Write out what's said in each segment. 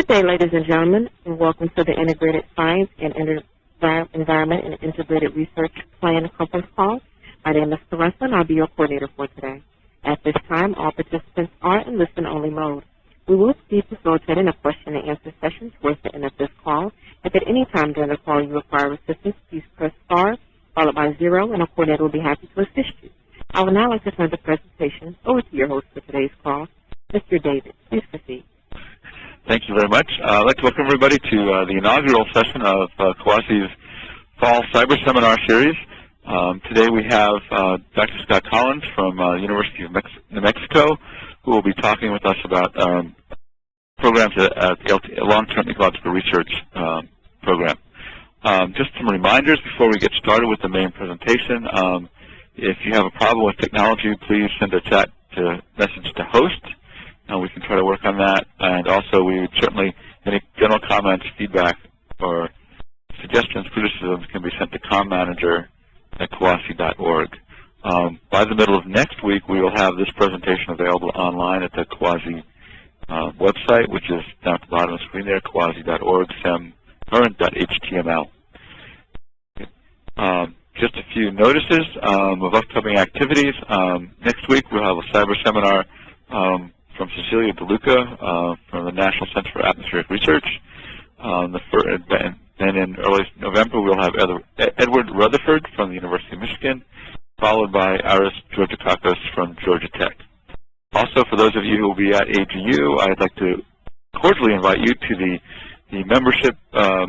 Good day, ladies and gentlemen, and welcome to the Integrated Science and Environment and Integrated Research Plan conference call. My name is Teresa, and I'll be your coordinator for today. At this time, all participants are in listen-only mode. We will be facilitating a question-and-answer session towards the end of this call. If at any time during the call you require assistance, please press star followed by 0, and a coordinator will be happy to assist you. I would now like to turn the presentation over to your host for today's call, Mr. David. Please proceed. Thank you very much. I'd like to welcome everybody to the inaugural session of CUAHSI's Fall Cyberseminar series. Today we have Dr. Scott Collins from the University of New Mexico, who will be talking with us about programs at the Long-Term Ecological Research Program. Just some reminders before we get started with the main presentation. If you have a problem with technology, please send a chat message to host. We can try to work on that, and also we would certainly, any general comments, feedback, or suggestions, criticisms can be sent to commanager@CUAHSI.org. By the middle of next week, we will have this presentation available online at the CUAHSI website, which is down at the bottom of the screen there, CUAHSI.org, current.html. Just a few notices of upcoming activities. Next week, we'll have a cyber seminar from Cecilia DeLuca from the National Center for Atmospheric Research. Then in early November, we'll have Edward Rutherford from the University of Michigan, followed by Iris Diogeochemical from Georgia Tech. Also, for those of you who will be at AGU, I'd like to cordially invite you to the membership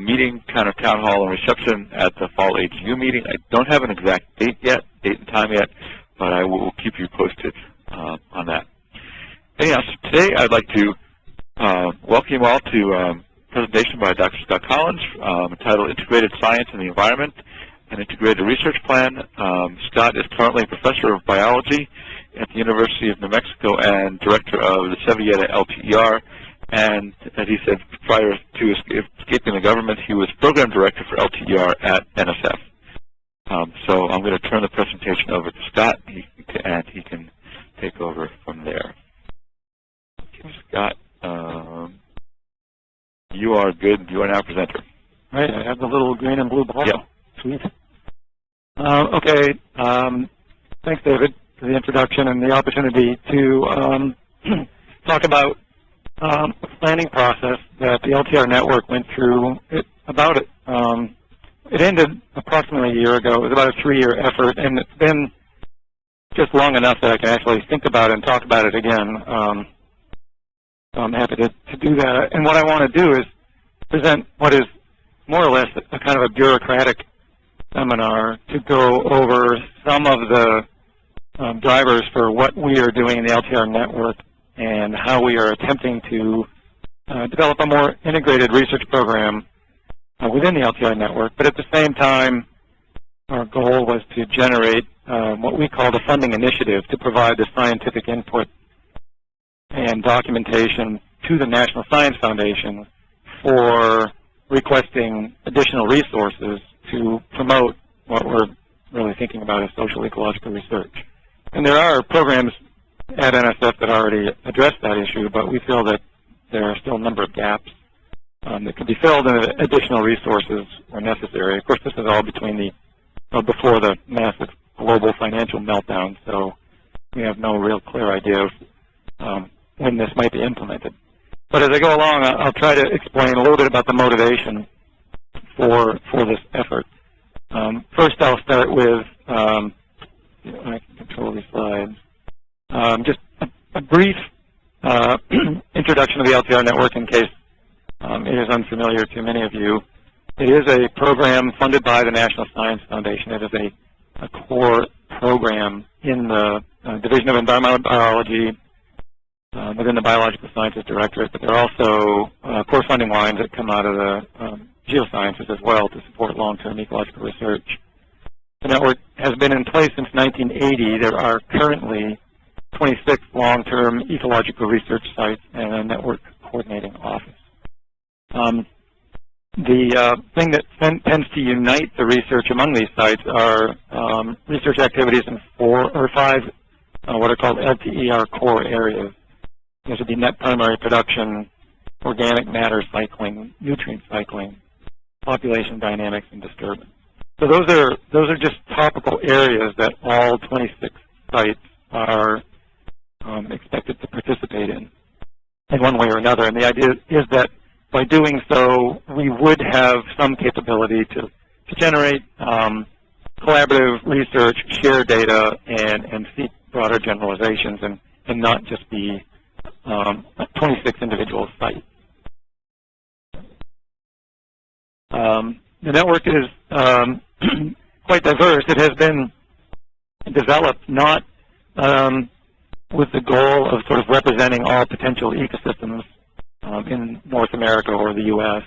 meeting, kind of town hall and reception at the Fall AGU meeting. I don't have an exact date and time yet, but I will keep you posted on that. Anyhow, so today I'd like to welcome you all to a presentation by Dr. Scott Collins entitled Integrated Science and the Environment, an Integrated Research Plan. Scott is currently a professor of biology at the University of New Mexico and director of the Sevilleta LTER. And as he said, prior to escaping the government, he was program director for LTER at NSF. So I'm going to turn the presentation over to Scott, and he can take over from there. Scott, you are good. You are now presenter. Right. I have the little green and blue ball. Yep. Sweet. Okay. Thanks, David, for the introduction and the opportunity to talk about the planning process that the LTER network went through. It ended approximately a year ago. It was about a 3-year effort, and it's been just long enough that I can actually think about it and talk about it again. So I'm happy to do that. And what I want to do is present what is more or less a kind of a bureaucratic seminar to go over some of the drivers for what we are doing in the LTER network and how we are attempting to develop a more integrated research program within the LTER network. But at the same time, our goal was to generate what we call the funding initiative to provide the scientific input and documentation to the National Science Foundation for requesting additional resources to promote what we're really thinking about as social-ecological research. And there are programs at NSF that already address that issue, but we feel that there are still a number of gaps that could be filled and additional resources were necessary. Of course, this is all before the massive global financial meltdown, so we have no real clear idea of when this might be implemented. But as I go along, I'll try to explain a little bit about the motivation for this effort. First, I'll start with, I can control these slides, just a brief introduction of the LTER network in case it is unfamiliar to many of you. It is a program funded by the National Science Foundation. It is a core program in the Division of Environmental Biology within the Biological Sciences Directorate, but there are also core funding lines that come out of the geosciences as well to support long-term ecological research. The network has been in place since 1980. There are currently 26 long-term ecological research sites and a network coordinating office. The thing that tends to unite the research among these sites are research activities in 4 or 5 what are called LTER core areas. This would be net primary production, organic matter cycling, nutrient cycling, population dynamics, and disturbance. So those are just topical areas that all 26 sites are expected to participate in one way or another. And the idea is that by doing so, we would have some capability to generate collaborative research, share data, and seek broader generalizations, and not just be 26 individual sites. The network is quite diverse. It has been developed not with the goal of sort of representing all potential ecosystems in North America or the U.S.,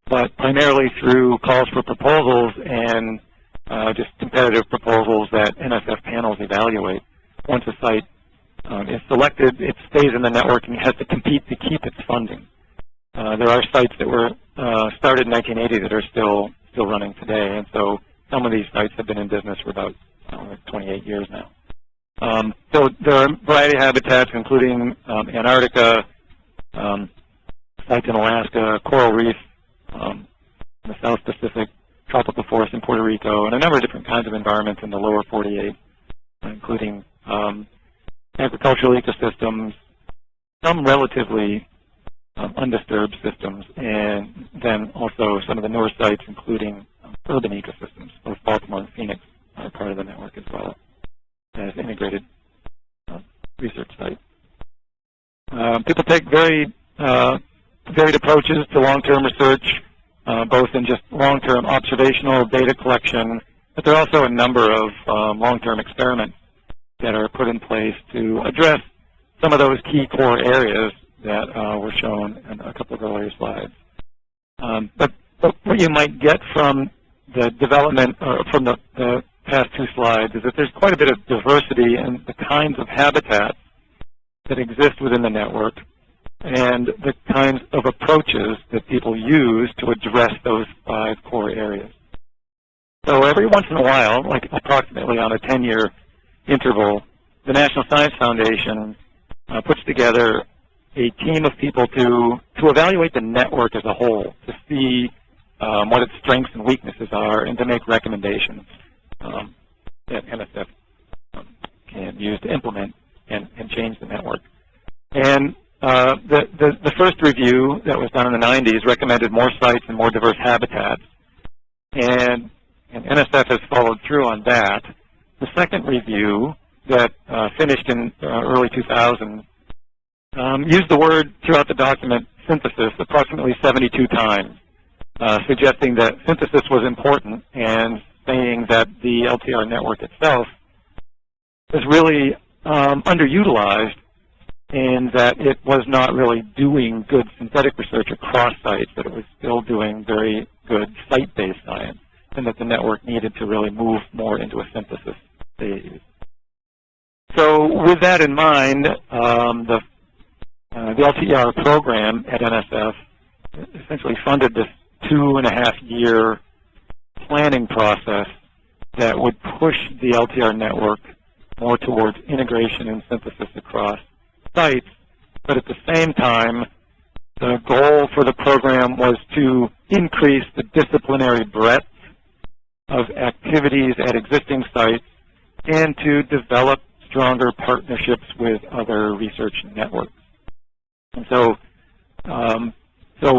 but primarily through calls for proposals and just competitive proposals that NSF panels evaluate. Once a site is selected, it stays in the network and has to compete to keep its funding. There are sites that were started in 1980 that are still running today, and so some of these sites have been in business for about 28 years now. So there are a variety of habitats, including Antarctica, sites in Alaska, coral reefs in the South Pacific, tropical forests in Puerto Rico, and a number of different kinds of environments in the lower 48, including agricultural ecosystems, some relatively undisturbed systems, and then also some of the newer sites, including urban ecosystems. Both Baltimore and Phoenix are part of the network as well as integrated research sites. People take very varied approaches to long-term research, both in just long-term observational data collection, but there are also a number of long-term experiments that are put in place to address some of those key core areas that were shown in a couple of earlier slides. But what you might get from the development, from the past two slides, is that there's quite a bit of diversity in the kinds of habitats that exist within the network and the kinds of approaches that people use to address those 5 core areas. So every once in a while, like approximately on a 10-year interval, the National Science Foundation puts together a team of people to evaluate the network as a whole, to see what its strengths and weaknesses are, and to make recommendations that NSF can use to implement and change the network. And the first review that was done in the 90s recommended more sites and more diverse habitats, and NSF has followed through on that. The second review that finished in early 2000 used the word throughout the document synthesis approximately 72 times, suggesting that synthesis was important and saying that the LTER network itself was really underutilized in that it was not really doing good synthetic research across sites, but it was still doing very good site-based science, and that the network needed to really move more into a synthesis phase. So with that in mind, the LTER program at NSF essentially funded this 2.5-year planning process that would push the LTER network more towards integration and synthesis across sites. But at the same time, the goal for the program was to increase the disciplinary breadth of activities at existing sites and to develop stronger partnerships with other research networks. And so,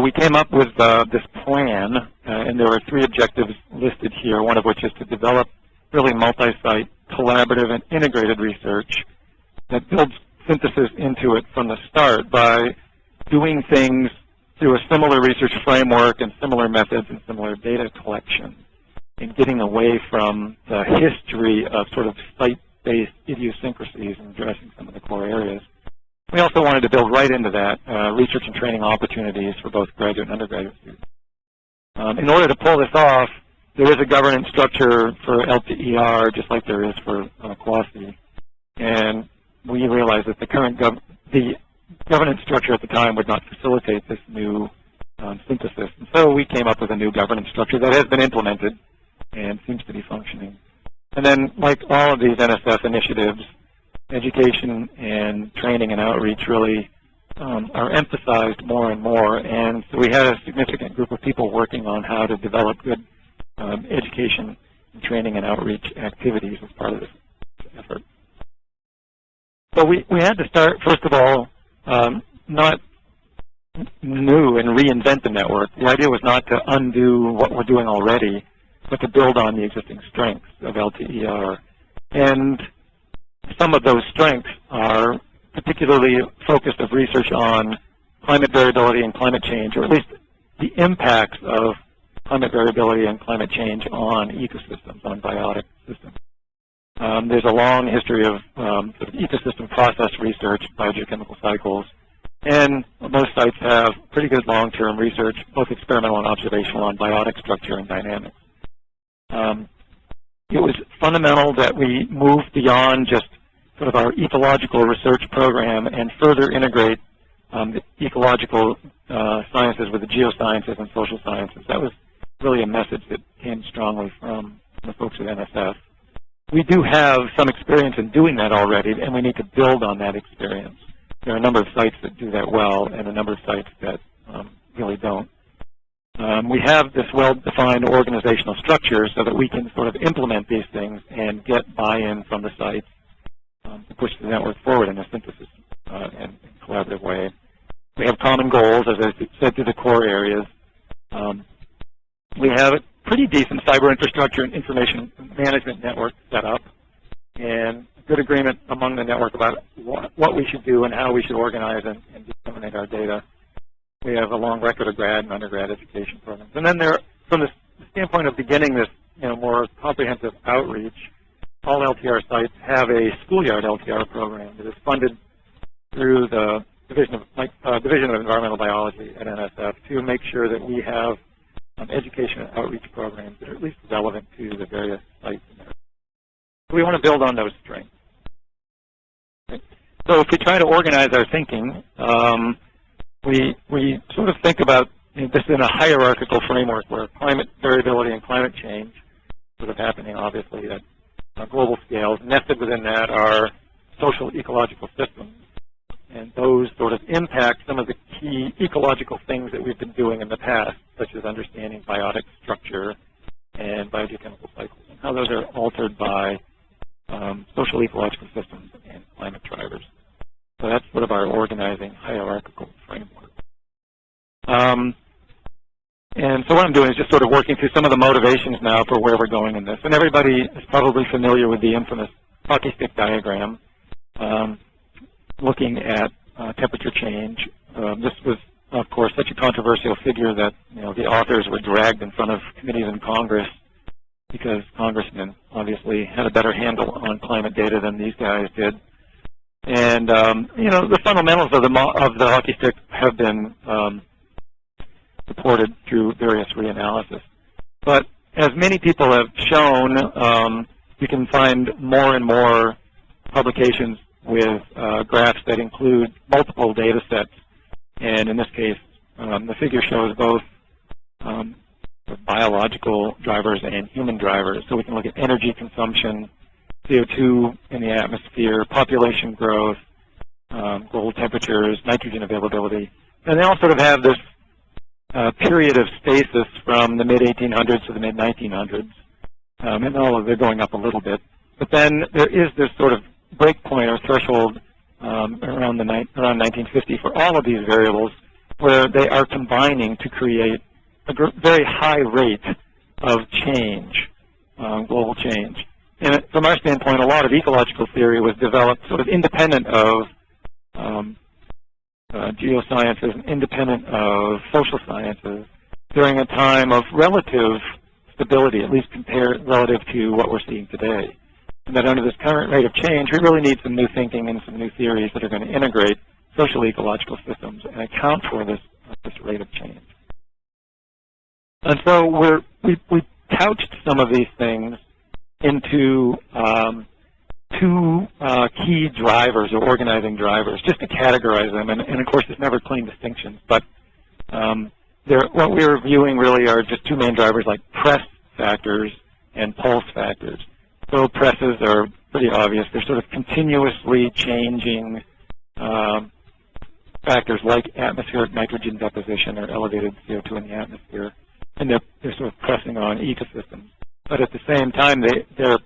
we came up with this plan, and there were 3 objectives listed here, one of which is to develop really multi-site, collaborative, and integrated research that builds synthesis into it from the start by doing things through a similar research framework and similar methods and similar data collection, and getting away from the history of sort of site-based idiosyncrasies and addressing some of the core areas. We also wanted to build right into that research and training opportunities for both graduate and undergraduate students. In order to pull this off, there is a governance structure for LTER, just like there is for CAUHSI. And we realized that the current governance structure at the time would not facilitate this new synthesis. And so we came up with a new governance structure that has been implemented and seems to be functioning. And then, like all of these NSF initiatives, education and training and outreach really are emphasized more and more, and so we had a significant group of people working on how to develop good education, and training, and outreach activities as part of this effort. So we had to start, first of all, not new and reinvent the network. The idea was not to undo what we're doing already, but to build on the existing strengths of LTER. And some of those strengths are particularly focused of research on climate variability and climate change, or at least the impacts of climate variability and climate change on ecosystems, on biotic systems. There's a long history of sort of ecosystem process research, biogeochemical cycles, and most sites have pretty good long-term research, both experimental and observational, on biotic structure and dynamics. It was fundamental that we move beyond just sort of our ecological research program and further integrate the ecological sciences with the geosciences and social sciences. That was really a message that came strongly from the folks at NSF. We do have some experience in doing that already, and we need to build on that experience. There are a number of sites that do that well and a number of sites that really don't. We have this well-defined organizational structure so that we can sort of implement these things and get buy-in from the sites to push the network forward in a synthesis and collaborative way. We have common goals, as I said, through the core areas. We have a pretty decent cyber infrastructure and information management network set up, and good agreement among the network about what we should do and how we should organize and disseminate our data. We have a long record of grad and undergrad education programs. And then there, from the standpoint of beginning this more comprehensive outreach, all LTR sites have a schoolyard LTR program that is funded through the Division of Environmental Biology at NSF to make sure that we have education and outreach programs that are at least relevant to the various sites in there. So we want to build on those strengths. Okay. So if we try to organize our thinking, we sort of think about this in a hierarchical framework where climate variability and climate change sort of happening obviously at global scales. Nested within that are social-ecological systems, and those sort of impact some of the key ecological things that we've been doing in the past, such as understanding biotic structure and biogeochemical cycles, and how those are altered by social-ecological systems and climate drivers. So that's sort of our organizing hierarchical framework. And so what I'm doing is just sort of working through some of the motivations now for where we're going in this. And everybody is probably familiar with the infamous hockey stick diagram, looking at temperature change. This was, of course, such a controversial figure that the authors were dragged in front of committees in Congress because congressmen obviously had a better handle on climate data than these guys did. And the fundamentals of the hockey stick have been reported through various reanalysis. But as many people have shown, you can find more and more publications with graphs that include multiple data sets. And in this case, the figure shows both biological drivers and human drivers. So we can look at energy consumption, CO2 in the atmosphere, population growth, global temperatures, nitrogen availability. And they all sort of have this period of stasis from the mid-1800s to the mid-1900s. And all of they're going up a little bit. But then there is this sort of breakpoint or threshold around 1950 for all of these variables where they are combining to create a very high rate of change, global change. And from our standpoint, a lot of ecological theory was developed sort of independent of geosciences and independent of social sciences during a time of relative stability, at least compared relative to what we're seeing today. And that under this current rate of change, we really need some new thinking and some new theories that are going to integrate social ecological systems and account for this rate of change. And so we couched some of these things into two key drivers or organizing drivers, just to categorize them. And of course, there's never clean distinctions. But what we're viewing really are just two main drivers, like press factors and pulse factors. So presses are pretty obvious. They're sort of continuously changing factors like atmospheric nitrogen deposition or elevated CO2 in the atmosphere, and they're sort of pressing on ecosystems. But at the same time, they're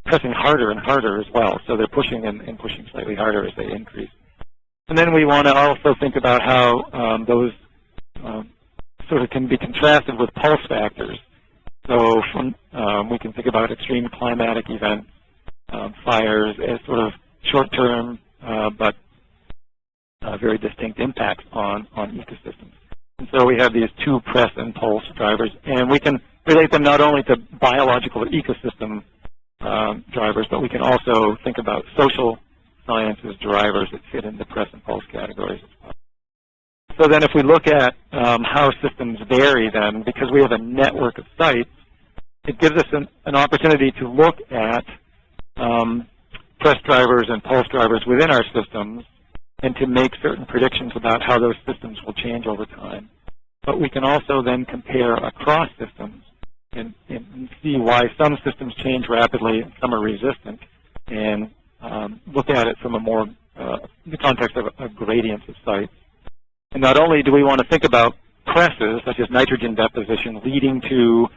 pressing harder and harder as well. So they're pushing and pushing slightly harder as they increase. And then we want to also think about how those sort of can be contrasted with pulse factors. So we can think about extreme climatic events, fires, as sort of short-term but very distinct impacts on ecosystems. And so we have these two press and pulse drivers, and we can relate them not only to biological ecosystem drivers, but we can also think about social sciences drivers that fit in the press and pulse categories as well. So then if we look at how systems vary then, because we have a network of sites, it gives us an opportunity to look at press drivers and pulse drivers within our systems and to make certain predictions about how those systems will change over time. But we can also then compare across systems and see why some systems change rapidly and some are resistant, and look at it from a more the context of a gradient of sites. And not only do we want to think about presses, such as nitrogen deposition, leading to,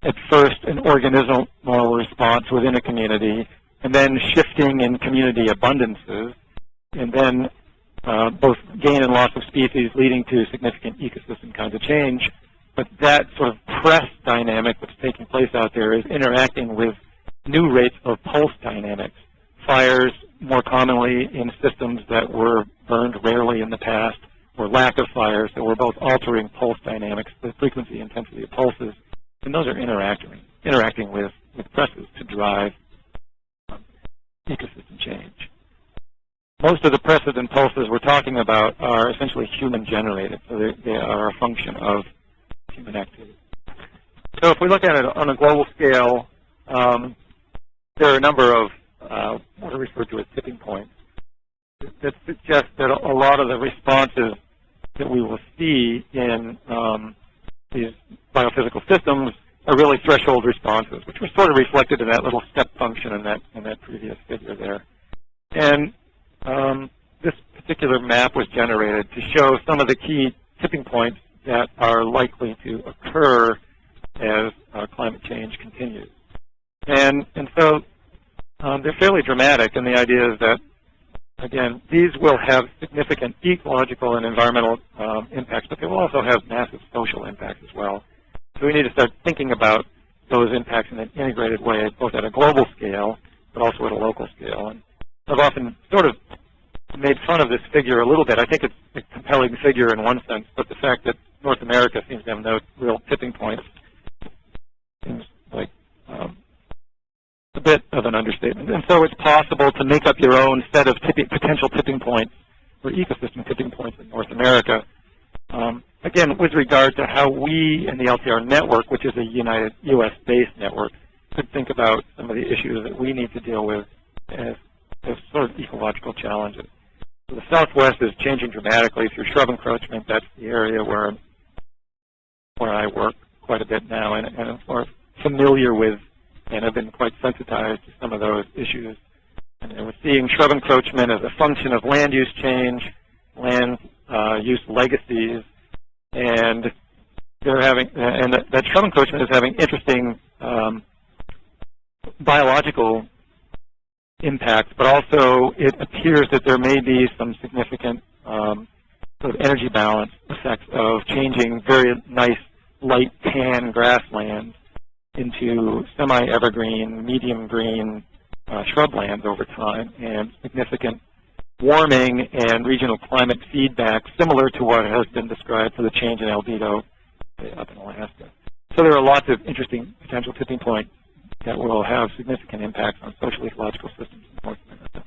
at first, an organismal response within a community, and then shifting in community abundances, and then both gain and loss of species leading to significant ecosystem kinds of change. But that sort of press dynamic that's taking place out there is interacting with new rates of pulse dynamics. Fires, more commonly in systems that were burned rarely in the past, or lack of fires that were both altering pulse dynamics, the frequency, intensity of pulses, and those are interacting with presses to drive ecosystem change. Most of the presses and pulses we're talking about are essentially human-generated, so they are a function of human activity. So if we look at it on a global scale, there are a number of what are referred to as tipping points that suggest that a lot of the responses that we will see in these biophysical systems are really threshold responses, which were sort of reflected in that little step function in that previous figure there. And this particular map was generated to show some of the key tipping points that are likely to occur as climate change continues. And so they're fairly dramatic, and the idea is that, again, these will have significant ecological and environmental impacts, but they will also have massive social impacts as well. So we need to start thinking about those impacts in an integrated way, both at a global scale, but also at a local scale. And I've often sort of made fun of this figure a little bit. I think it's a compelling figure in one sense, but the fact that North America seems to have no real tipping points seems like a bit of an understatement. And so it's possible to make up your own set of potential tipping points, or ecosystem tipping points in North America. Again, with regard to how we in the LTER network, which is a united US-based network, could think about some of the issues that we need to deal with as sort of ecological challenges. So the Southwest is changing dramatically through shrub encroachment. That's the area where I work quite a bit now, and I'm more familiar with, and I've been quite sensitized to some of those issues. And we're seeing shrub encroachment as a function of land use change, land use legacies, and they're having, and that shrub encroachment is having interesting biological impacts, but also it appears that there may be some significant sort of energy balance effects of changing very nice light tan grasslands into semi-evergreen, medium green shrublands over time, and significant warming and regional climate feedback similar to what has been described for the change in albedo up in Alaska. So there are lots of interesting potential tipping points that will have significant impacts on social-ecological systems in North America.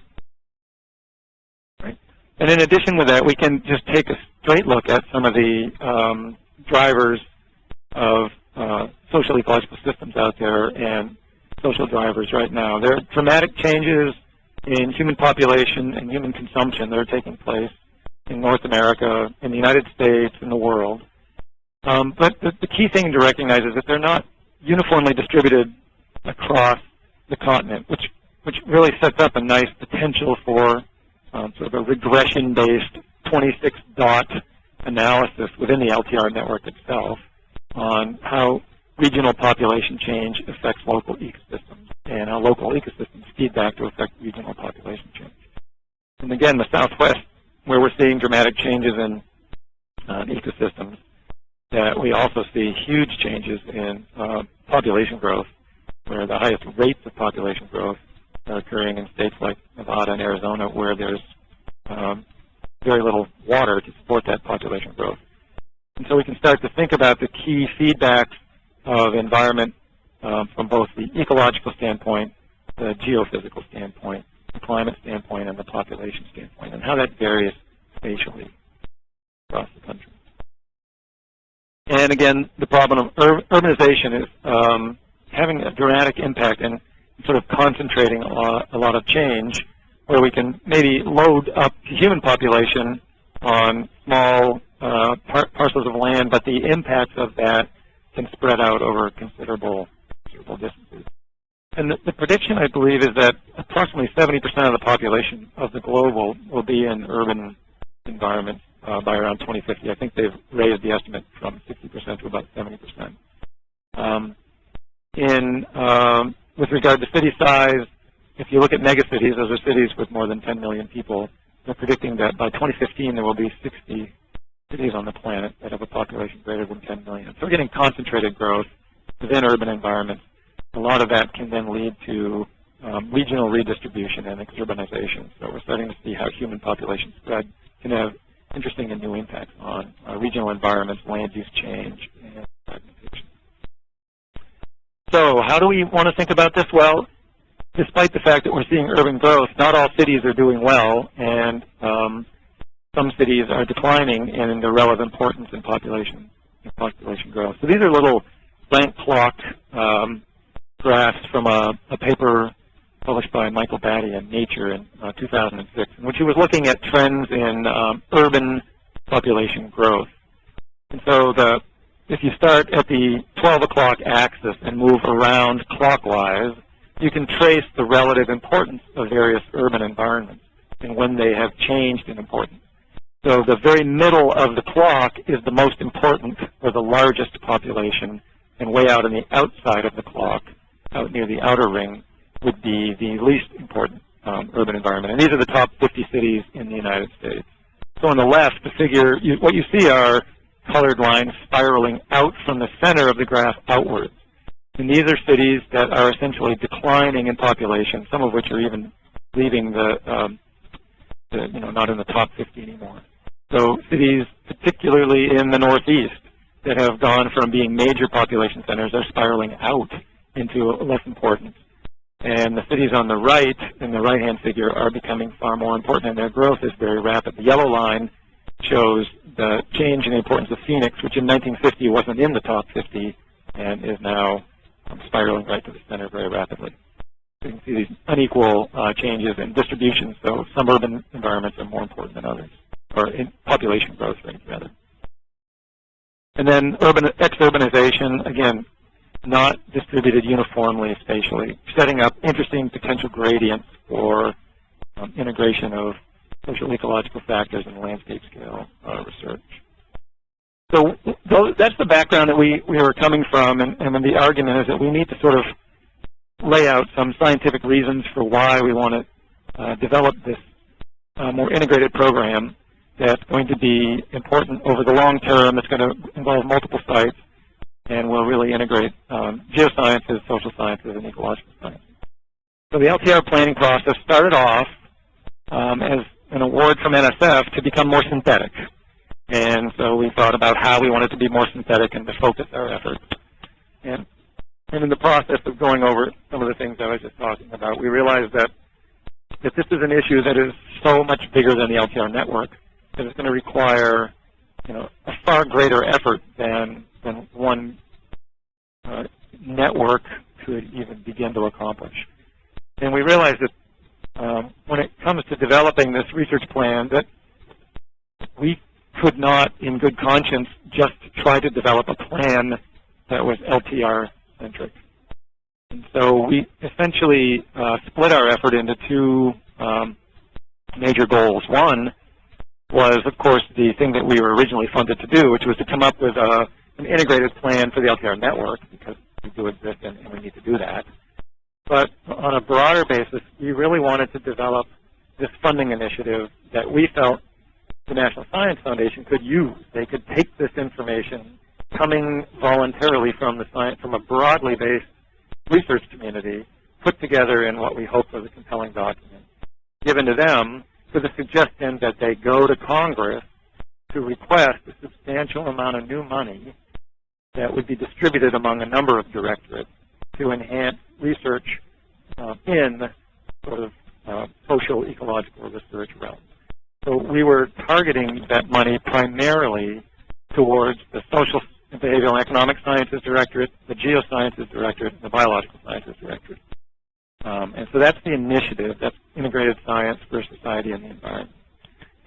Right? And in addition to that, we can just take a straight look at some of the drivers of social-ecological systems out there and social drivers right now. There are dramatic changes in human population and human consumption that are taking place in North America, in the United States, in the world. But the key thing to recognize is that they're not uniformly distributed across the continent, which really sets up a nice potential for sort of a regression-based 26 dot analysis within the LTER network itself on how regional population change affects local ecosystems and how local ecosystems feed back to affect regional population change. And again, the Southwest, where we're seeing dramatic changes in ecosystems, that we also see huge changes in population growth, where the highest rates of population growth are occurring in states like Nevada and Arizona, where there's very little water to support that population growth. And so we can start to think about the key feedbacks of environment from both the ecological standpoint, the geophysical standpoint, the climate standpoint, and the population standpoint, and how that varies spatially across the country. And again, the problem of urbanization is having a dramatic impact and sort of concentrating a lot of change, where we can maybe load up the human population on small parcels of land, but the impacts of that can spread out over considerable distances. And the prediction, I believe, is that approximately 70% of the population of the globe will be in urban environments by around 2050. I think they've raised the estimate from 60% to about 70%. With regard to city size, if you look at megacities, those are cities with more than 10 million people, they're predicting that by 2015 there will be 60 cities on the planet that have a population greater than 10 million. So we're getting concentrated growth within urban environments. A lot of that can then lead to regional redistribution and urbanization. So we're starting to see how human population spread can have interesting and new impacts on regional environments, land use change, and fragmentation. So how do we want to think about this? Well, despite the fact that we're seeing urban growth, not all cities are doing well, and some cities are declining in their relative importance in population growth. So these are little blank clocked graphs from a paper published by Michael Batty in Nature in 2006, in which he was looking at trends in urban population growth. And so if you start at the 12 o'clock axis and move around clockwise, you can trace the relative importance of various urban environments and when they have changed in importance. So the very middle of the clock is the most important or the largest population, and way out on the outside of the clock, out near the outer ring, would be the least important urban environment. And these are the top 50 cities in the United States. So on the left, the figure, what you see are colored lines spiraling out from the center of the graph outwards. And these are cities that are essentially declining in population, some of which are even leaving not in the top 50 anymore. So cities, particularly in the Northeast, that have gone from being major population centers are spiraling out into less importance. And the cities on the right, in the right-hand figure, are becoming far more important, and their growth is very rapid. The yellow line shows the change in the importance of Phoenix, which in 1950 wasn't in the top 50 and is now spiraling right to the center very rapidly. So you can see these unequal changes in distribution, so some urban environments are more important than others, or in population growth rate, rather. And then exurbanization, again, not distributed uniformly spatially, setting up interesting potential gradients for integration of social ecological factors in landscape scale research. So that's the background that we were coming from, and then the argument is that we need to sort of lay out some scientific reasons for why we want to develop this more integrated program that's going to be important over the long term. It's going to involve multiple sites, and will really integrate geosciences, social sciences, and ecological sciences. So the LTER planning process started off as an award from NSF to become more synthetic. And so we thought about how we wanted to be more synthetic and to focus our efforts. And in the process of going over some of the things I was just talking about, we realized that this is an issue that is so much bigger than the LTER network that it's going to require a far greater effort than one network could even begin to accomplish. And we realized that when it comes to developing this research plan, that we could not, in good conscience, just try to develop a plan that was LTER-centric. And so we essentially split our effort into two major goals. One was, of course, the thing that we were originally funded to do, which was to come up with an integrated plan for the LTER network, because we do exist and we need to do that. But on a broader basis, we really wanted to develop this funding initiative that we felt the National Science Foundation could use. They could take this information coming voluntarily from a broadly based research community, put together in what we hope was a compelling document, given to them with the suggestion that they go to Congress to request a substantial amount of new money that would be distributed among a number of directorates to enhance research in sort of social-ecological research realm. So we were targeting that money primarily towards the Social and Behavioral and Economic Sciences Directorate, the Geosciences Directorate, and the Biological Sciences Directorate. And so that's the initiative. That's integrated science for society and the environment.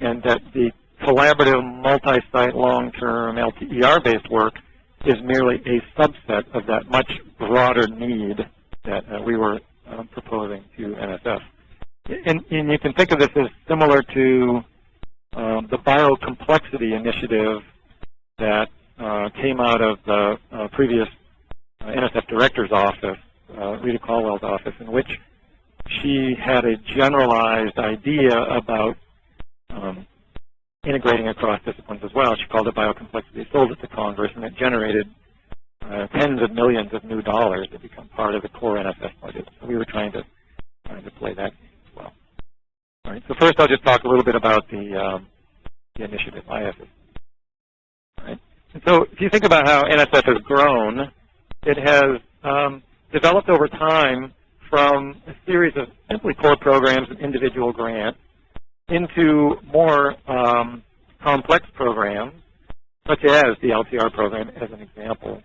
And that the collaborative, multi-site, long-term, LTER-based work is merely a subset of that much broader need that we were proposing to NSF. And you can think of this as similar to the biocomplexity initiative that came out of the previous NSF Director's office, Rita Caldwell's office, in which she had a generalized idea about integrating across disciplines as well. She called it biocomplexity, sold it to Congress, and it generated tens of millions of new dollars that become part of the core NSF budget. So we were trying to play that game as well. All right. So first, I'll just talk a little bit about the initiative, IFS. All right. And so if you think about how NSF has grown, it has developed over time from a series of simply core programs and individual grants into more complex programs, such as the LTER program, as an example,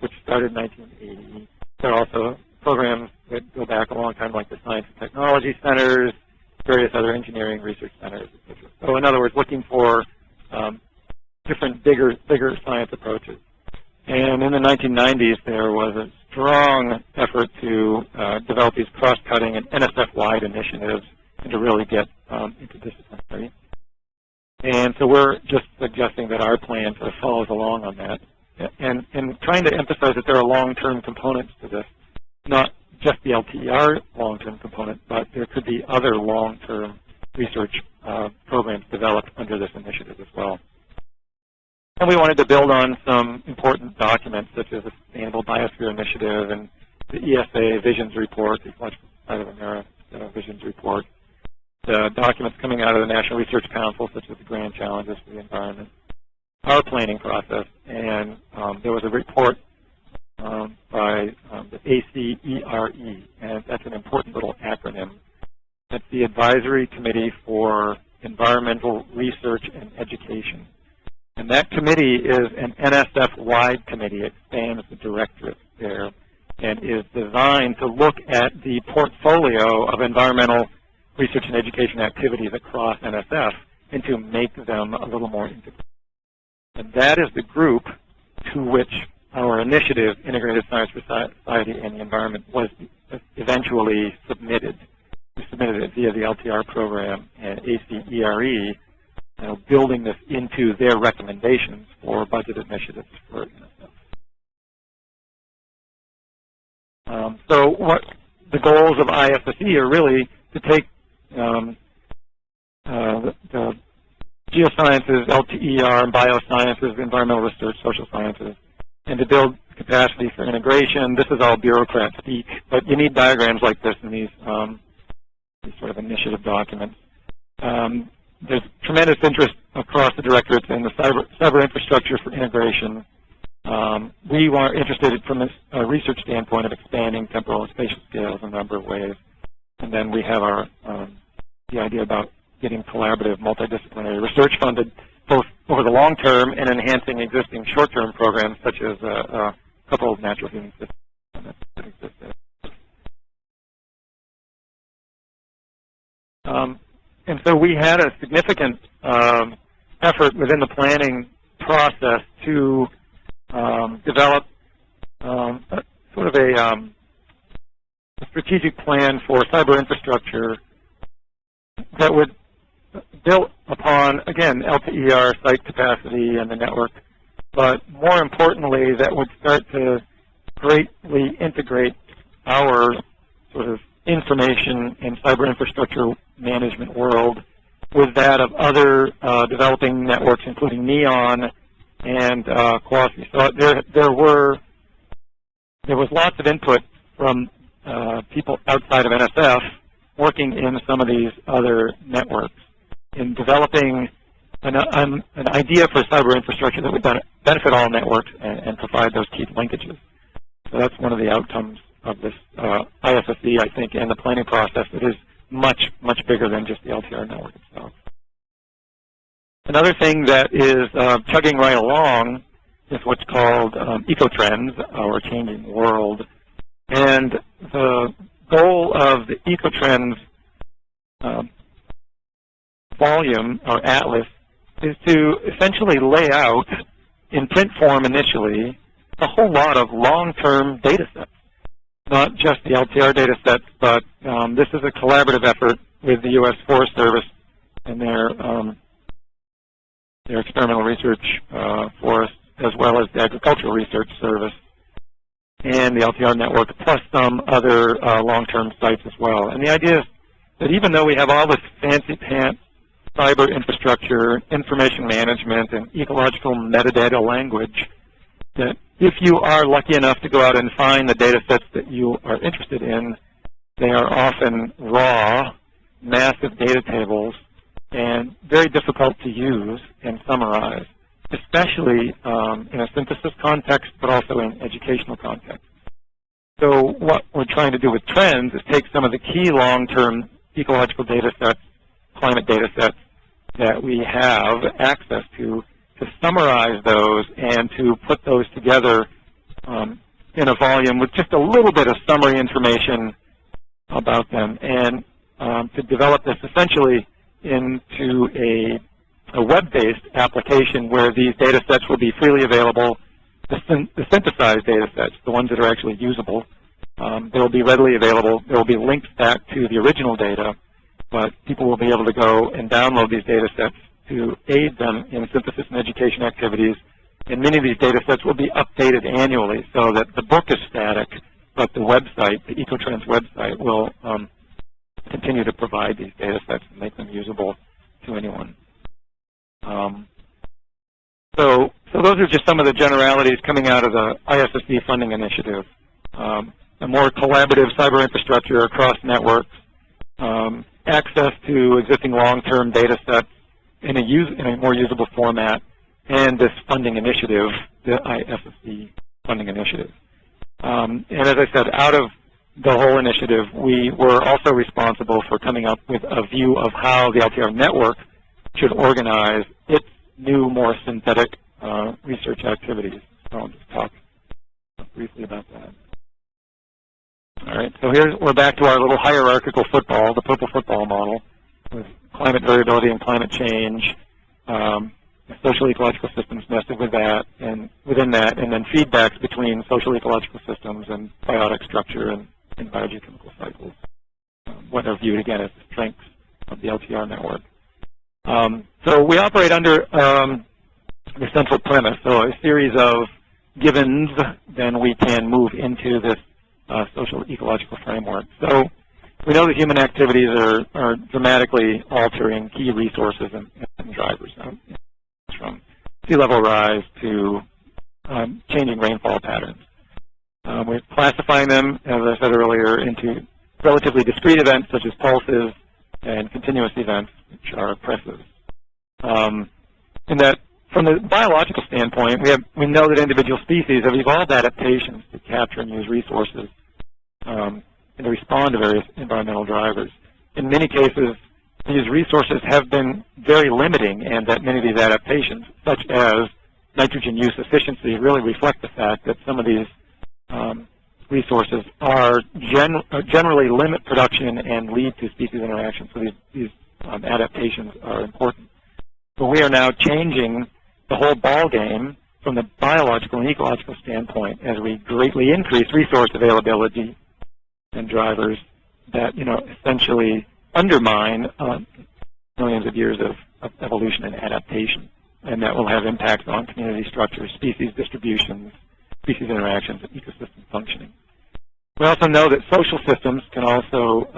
which started in 1980. There are also programs that go back a long time, like the Science and Technology Centers, various other engineering research centers, etc. So in other words, looking for different, bigger science approaches. And in the 1990s, there was a strong effort to develop these cross-cutting and NSF-wide initiatives and to really get interdisciplinary. And so we're just suggesting that our plan sort of follows along on that, and trying to emphasize that there are long-term components to this, not just the LTER long-term component, but there could be other long-term research programs developed under this initiative as well. And we wanted to build on some important documents, such as the Sustainable Biosphere Initiative and the ESA Visions Report, the Ecological Society of America Visions Report, the documents coming out of the National Research Council, such as the Grand Challenges for the Environment, our planning process, and there was a report by the ACERE, and that's an important little acronym. That's the Advisory Committee for Environmental Research and Education. And that committee is an NSF-wide committee. It spans the directorate there and is designed to look at the portfolio of environmental research and education activities across NSF and to make them a little more integrated. And that is the group to which our initiative, Integrated Science for Society and the Environment, was eventually submitted. We submitted it via the LTER program and ACERE, building this into their recommendations for budget initiatives for NSF. So what the goals of IFSE are really to take the geosciences, LTER, and biosciences, environmental research, social sciences, and to build capacity for integration. This is all bureaucrat speak, but you need diagrams like this in these sort of initiative documents. There's tremendous interest across the directorates in the cyber infrastructure for integration. We are interested from a research standpoint of expanding temporal and spatial scales in a number of ways. And then we have our the idea about getting collaborative, multidisciplinary research funded both over the long term and enhancing existing short-term programs, such as a couple of natural human systems that exist there. And so we had a significant effort within the planning process to develop sort of a strategic plan for cyber infrastructure that would built upon, again, LTER site capacity and the network, but more importantly, that would start to greatly integrate our sort of information and cyber infrastructure management world with that of other developing networks, including Neon and CUAHSI. So there was lots of input from people outside of NSF working in some of these other networks in developing an idea for cyber infrastructure that would benefit all networks and provide those key linkages. So that's one of the outcomes of this ISSE, I think, and the planning process that is much, much bigger than just the LTR network itself. Another thing that is chugging right along is what's called eco-trends, our changing world. And the goal of the eco-trends volume, or atlas, is to essentially lay out, in print form initially, a whole lot of long-term data sets. Not just the LTR data sets, but this is a collaborative effort with the U.S. Forest Service and their experimental research forest, as well as the Agricultural Research Service and the LTR network, plus some other long-term sites as well. And the idea is that even though we have all this fancy-pants cyber infrastructure, information management, and ecological metadata language, that if you are lucky enough to go out and find the data sets that you are interested in, they are often raw, massive data tables, and very difficult to use and summarize, especially in a synthesis context, but also in educational context. So what we're trying to do with trends is take some of the key long-term ecological data sets, climate data sets that we have access to summarize those and to put those together in a volume with just a little bit of summary information about them, and to develop this essentially into a web-based application where these data sets will be freely available, the synthesized data sets, the ones that are actually usable. They will be readily available. There will be links back to the original data, but people will be able to go and download these data sets to aid them in synthesis and education activities. And many of these data sets will be updated annually so that the book is static, but the website, the Ecotrends website, will continue to provide these data sets and make them usable to anyone. So those are just some of the generalities coming out of the ISSE funding initiative. A more collaborative cyber infrastructure across networks, access to existing long-term data sets in a more usable format, and this funding initiative, the ISSE funding initiative. And as I said, out of the whole initiative, we were also responsible for coming up with a view of how the LTR network should organize its new, more synthetic research activities. So I'll just talk briefly about that. All right, so we're back to our little hierarchical football, the purple football model, with climate variability and climate change, social ecological systems nested with that, and within that, and then feedbacks between social ecological systems and biotic structure and biogeochemical cycles, what are viewed again as the strengths of the LTR network. So we operate under the central premise, so a series of givens, then we can move into this social ecological framework. So we know that human activities are dramatically altering key resources and drivers, from sea level rise to changing rainfall patterns. We're classifying them, as I said earlier, into relatively discrete events such as pulses and continuous events, which are presses. And that from the biological standpoint, we know that individual species have evolved adaptations to capture and use resources and to respond to various environmental drivers. In many cases, these resources have been very limiting, and that many of these adaptations, such as nitrogen use efficiency, really reflect the fact that some of these resources are generally limit production and lead to species interaction. So these adaptations are important. But we are now changing the whole ball game from the biological and ecological standpoint as we greatly increase resource availability and drivers that essentially undermine millions of years of evolution and adaptation, and that will have impacts on community structures, species distributions, species interactions, and ecosystem functioning. We also know that social systems can also,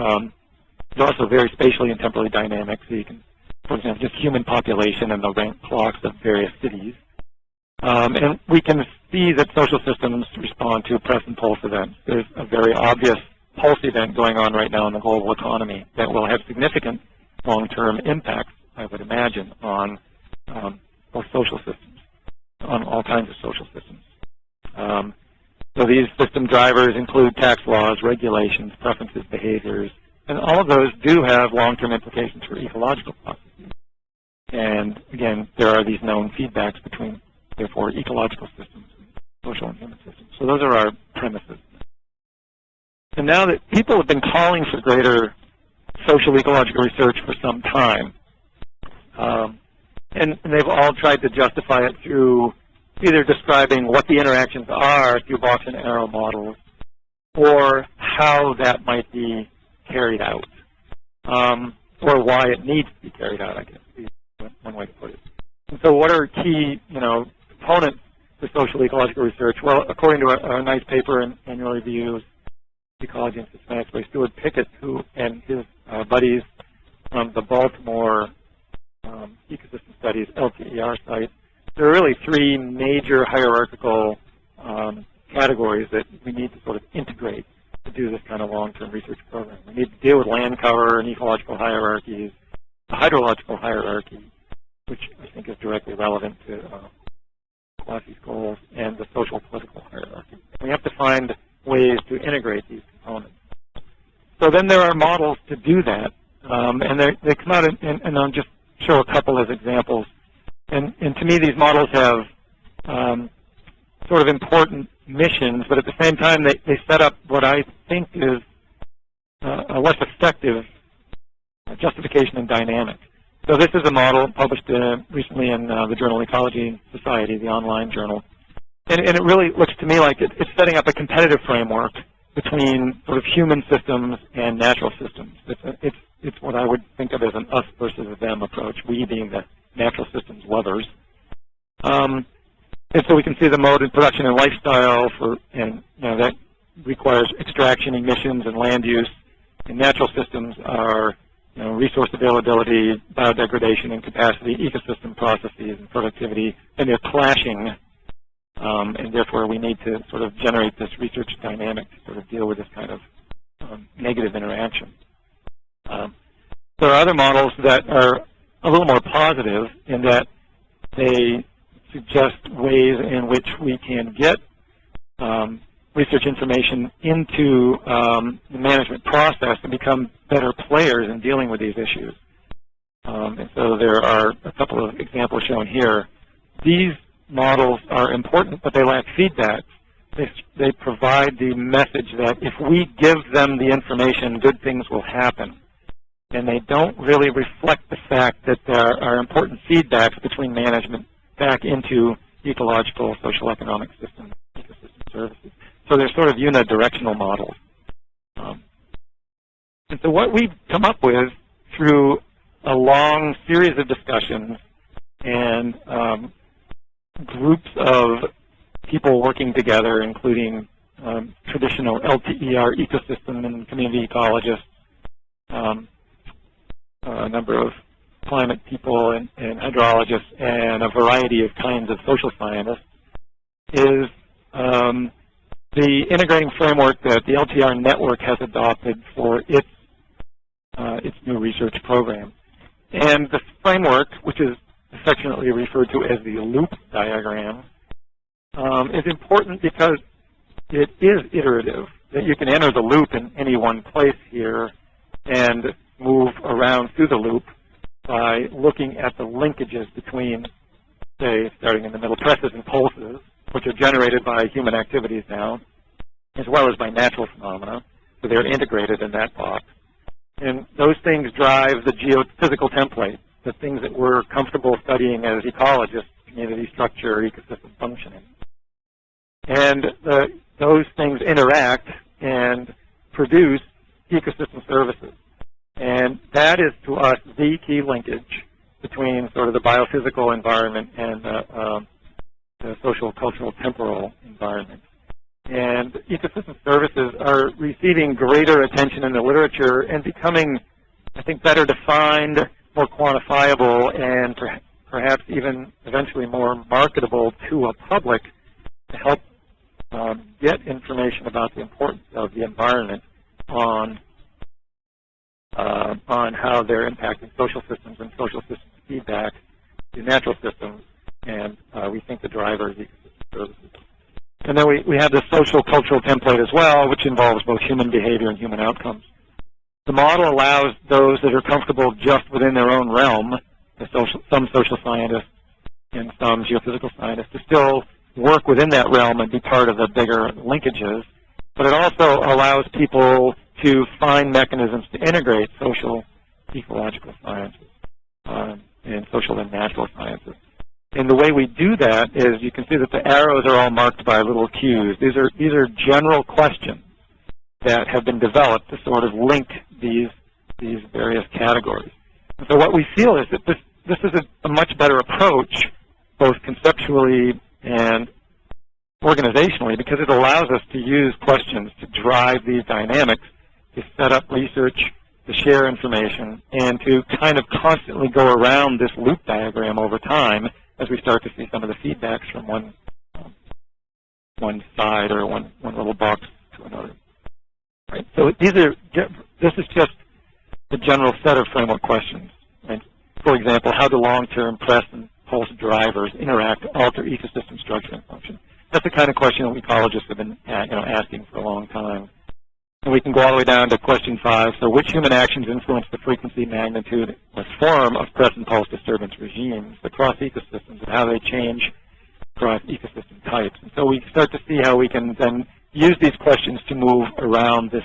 they're also very spatially and temporally dynamic. So you can, for example, just human population and the rank clocks of various cities. And we can see that social systems respond to press and pulse events. There's a very obvious pulse event going on right now in the global economy that will have significant long-term impacts, I would imagine, on both social systems, on all kinds of social systems. So these system drivers include tax laws, regulations, preferences, behaviors, and all of those do have long-term implications for ecological processes. And again, there are these known feedbacks between, therefore, ecological systems and social and human systems. So those are our premises. And now that people have been calling for greater social ecological research for some time, and they've all tried to justify it through either describing what the interactions are through box and arrow models, or how that might be carried out, or why it needs to be carried out, I guess, is one way to put it. And so what are key, components to social ecological research? Well, according to a nice paper in Annual Review of Ecology and Systematics by Stuart Pickett, who and his buddies from the Baltimore Ecosystem Studies LTER site, there are really three major hierarchical categories that we need to sort of integrate to do this kind of long-term research program. We need to deal with land cover and ecological hierarchies, the hydrological hierarchy, which I think is directly relevant to CUAHSI's goals, and the social-political hierarchy. We have to find ways to integrate these components. So then there are models to do that, and they come out, and I'll just show a couple as examples. And to me, these models have sort of important missions, but at the same time, they set up what I think is a less effective justification and dynamic. So this is a model published recently in the journal Ecology Society, the online journal. And it really looks to me like it's setting up a competitive framework between sort of human systems and natural systems. It's what I would think of as an us versus them approach, we being the natural systems lovers. And so we can see the mode in production and lifestyle, and that requires extraction, emissions, and land use. And natural systems are resource availability, biodegradation and capacity, ecosystem processes and productivity, and they're clashing. And therefore, we need to sort of generate this research dynamic to sort of deal with this kind of negative interaction. There are other models that are a little more positive in that they suggest ways in which we can get research information into the management process and become better players in dealing with these issues. And so there are a couple of examples shown here. These models are important, but they lack feedback. They provide the message that if we give them the information, good things will happen. And they don't really reflect the fact that there are important feedbacks between management back into ecological, social economic systems, ecosystem services. So they're sort of unidirectional models. And so what we've come up with through a long series of discussions and groups of people working together, including traditional LTER ecosystem and community ecologists, a number of climate people and hydrologists, and a variety of kinds of social scientists, is the integrating framework that the LTER network has adopted for its new research program. And the framework, which is affectionately referred to as the loop diagram, is important because it is iterative, that you can enter the loop in any one place here and move around through the loop by looking at the linkages between, say, starting in the middle, presses and pulses, which are generated by human activities now, as well as by natural phenomena. So they're integrated in that box. And those things drive the geophysical template, the things that we're comfortable studying as ecologists, community structure, ecosystem functioning. And those things interact and produce ecosystem services. And that is to us the key linkage between sort of the biophysical environment and the social, cultural, temporal environment. And ecosystem services are receiving greater attention in the literature and becoming, I think, better defined, more quantifiable, and perhaps even eventually more marketable to a public to help get information about the importance of the environment on how they're impacting social systems and social system feedback to natural systems, and we think the driver is ecosystem services. And then we have the social cultural template as well, which involves both human behavior and human outcomes. The model allows those that are comfortable just within their own realm, some social scientists and some geophysical scientists, to still work within that realm and be part of the bigger linkages. But it also allows people to find mechanisms to integrate social ecological sciences and social and natural sciences. And the way we do that is, you can see that the arrows are all marked by little cues. These are general questions that have been developed to sort of link these various categories. And so what we feel is that this is a much better approach, both conceptually and organizationally, because it allows us to use questions to drive these dynamics, to set up research, to share information, and to kind of constantly go around this loop diagram over time as we start to see some of the feedbacks from one side or one little box to another. Right. So this is just the general set of framework questions. Right. For example, how do long-term press and pulse drivers interact to alter ecosystem structure and function? That's the kind of question that ecologists have been asking for a long time. And we can go all the way down to question 5. So which human actions influence the frequency, magnitude, or form of press and pulse disturbance regimes across ecosystems, and how they change across ecosystem types? And so we start to see how we can then use these questions to move around this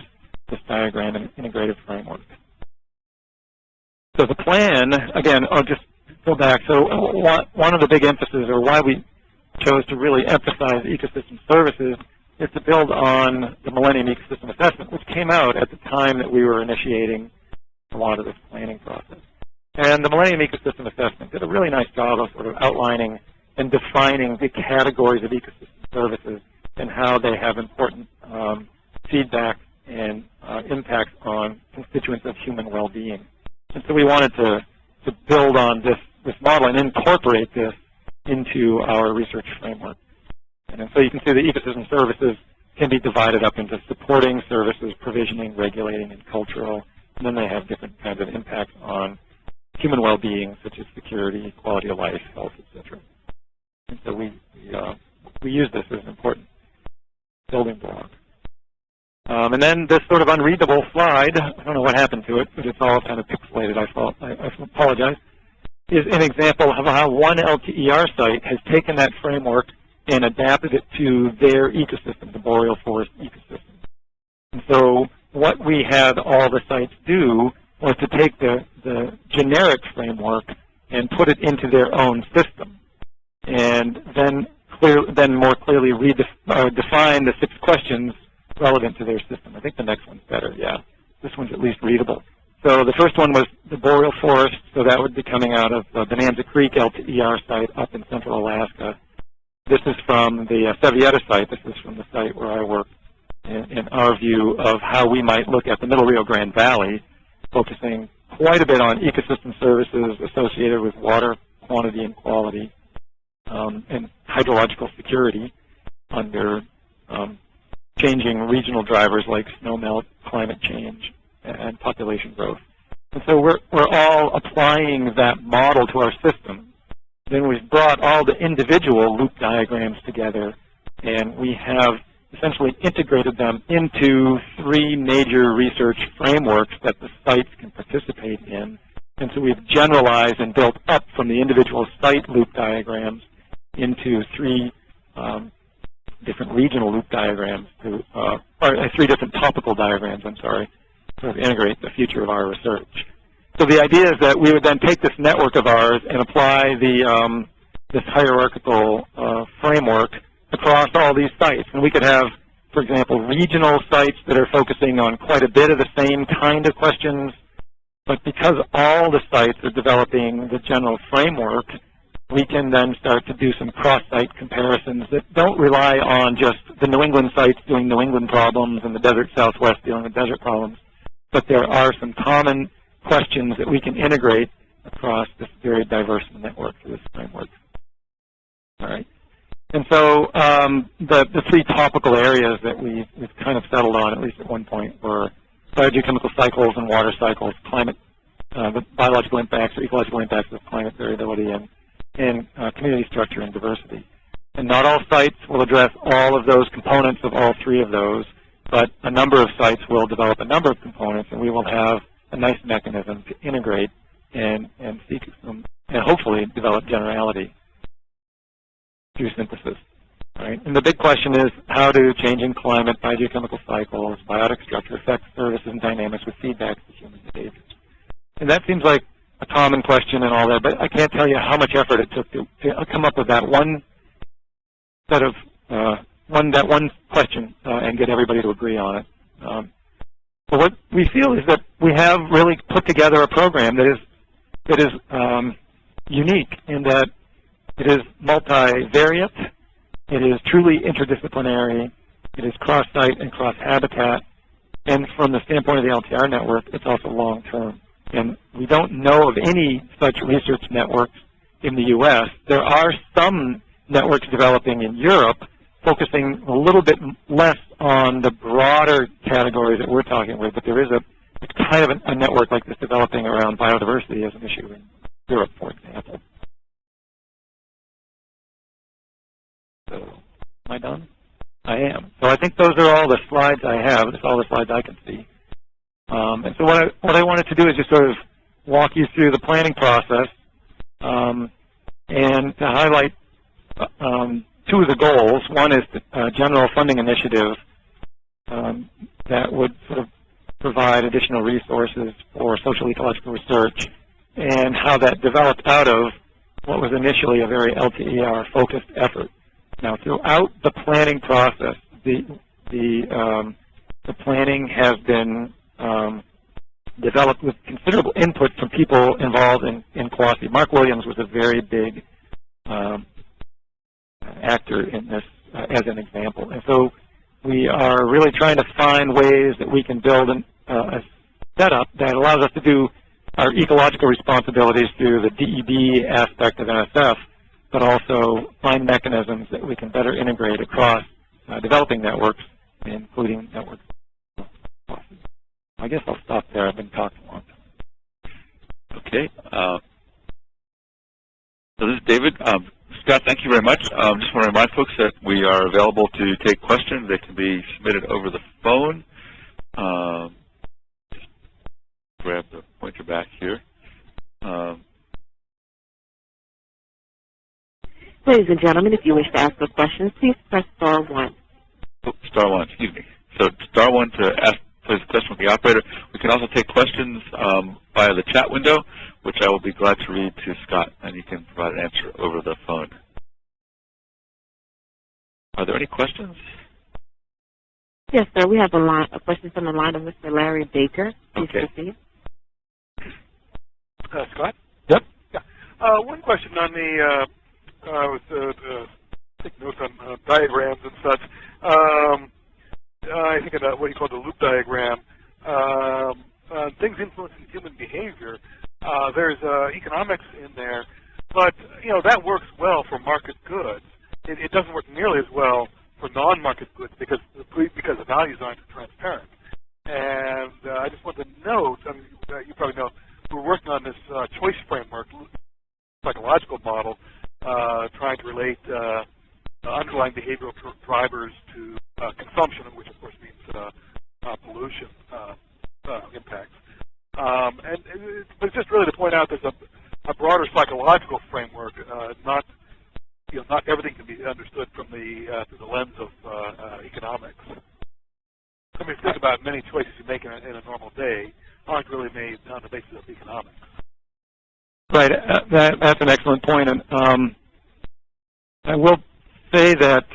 diagram in an integrative framework. So the plan, again, I'll just go back. So one of the big emphases, or why we chose to really emphasize ecosystem services, is to build on the Millennium Ecosystem Assessment, which came out at the time that we were initiating a lot of this planning process. And the Millennium Ecosystem Assessment did a really nice job of sort of outlining and defining the categories of ecosystem services and how they have important feedback and impacts on constituents of human well-being. And so we wanted to build on this model and incorporate this into our research framework. And so you can see the ecosystem services can be divided up into supporting services, provisioning, regulating, and cultural. And then they have different kinds of impacts on human well-being, such as security, quality of life, health, etc. And so we use this as an important building block. And then this sort of unreadable slide, I don't know what happened to it, but it's all kind of pixelated, I apologize, is an example of how one LTER site has taken that framework and adapted it to their ecosystem, the Boreal forest ecosystem. And so what we had all the sites do was to take the generic framework and put it into their own system, and then more clearly define the 6 questions relevant to their system. I think the next one's better, yeah. This one's at least readable. So the first one was the Boreal forest, so that would be coming out of the Bonanza Creek LTER site up in central Alaska. This is from the Sevilleta site. This is from the site where I work, in our view of how we might look at the Middle Rio Grande Valley, focusing quite a bit on ecosystem services associated with water quantity and quality, and hydrological security under changing regional drivers like snowmelt, climate change, and population growth. And so we're all applying that model to our system. Then we've brought all the individual loop diagrams together, and we have essentially integrated them into 3 major research frameworks that the sites can participate in. And so we've generalized and built up from the individual site loop diagrams into 3 different regional loop diagrams, or 3 different topical diagrams, I'm sorry, to integrate the future of our research. So the idea is that we would then take this network of ours and apply this hierarchical framework across all these sites. And we could have, for example, regional sites that are focusing on quite a bit of the same kind of questions, But because all the sites are developing the general framework, we can then start to do some cross-site comparisons that don't rely on just the New England sites doing New England problems and the desert Southwest dealing with desert problems. But there are some common questions that we can integrate across this very diverse network through this framework. All right. And so the three topical areas that we've kind of settled on, at least at one point, were biogeochemical cycles and water cycles, climate, the biological impacts or ecological impacts of climate variability, and community structure and diversity. And not all sites will address all of those components of all three of those, but a number of sites will develop a number of components, and we will have a nice mechanism to integrate and seek them, and hopefully develop generality through synthesis. Right? And the big question is, how do changing climate, biogeochemical cycles, biotic structure affect services and dynamics with feedback to human behaviors? And that seems like a common question and all that, but I can't tell you how much effort it took to come up with that one set of one question and get everybody to agree on it. But what we feel is that we have really put together a program that is unique in that it is multivariate, it is truly interdisciplinary, it is cross-site and cross-habitat, and from the standpoint of the LTER network, it's also long-term. And we don't know of any such research networks in the U.S. There are some networks developing in Europe focusing a little bit less on the broader categories that we're talking with, but there is it's kind of a network like this developing around biodiversity as an issue in Europe, for example. So, am I done? I am. So I think those are all the slides I have. That's all the slides I can see. And so what I wanted to do is just sort of walk you through the planning process and to highlight two of the goals. One is the general funding initiative that would sort of provide additional resources for social-ecological research, and how that developed out of what was initially a very LTER-focused effort. Now, throughout the planning process, the planning has been developed with considerable input from people involved in CAUHSI. Mark Williams was a very big actor in this as an example. And so we are really trying to find ways that we can build a setup that allows us to do our ecological responsibilities through the DEB aspect of NSF, but also find mechanisms that we can better integrate across developing networks, including networks. I guess I'll stop there. I've been talking a long time. Okay. So this is David. Scott, thank you very much. Just want to remind folks that we are available to take questions. They can be submitted over the phone. Just grab the pointer back here. Ladies and gentlemen, if you wish to ask a question, please press star 1. Oh, star 1, excuse me. So star 1 to place a question with the operator. We can also take questions via the chat window, which I will be glad to read to Scott, and you can provide an answer over the phone. Are there any questions? Yes, sir. We have a question from the line of Mr. Larry Baker. Please proceed. Scott? Yep. Yeah. One question on the take notes on diagrams and such. I think of what you call the loop diagram. Things influencing human behavior. There's economics in there, but that works well for market goods. It doesn't work nearly as well for non-market goods because the values aren't transparent. And I just want to note, I mean, you probably know, we're working on this choice framework, psychological model, trying to relate underlying behavioral drivers to consumption, which of course means pollution impacts. But it's just really to point out there's a broader psychological framework. Not everything can be understood from through the lens of economics. I mean, think about many choices you make in a normal day aren't really made on the basis of economics. Right. That's an excellent point. And I will say that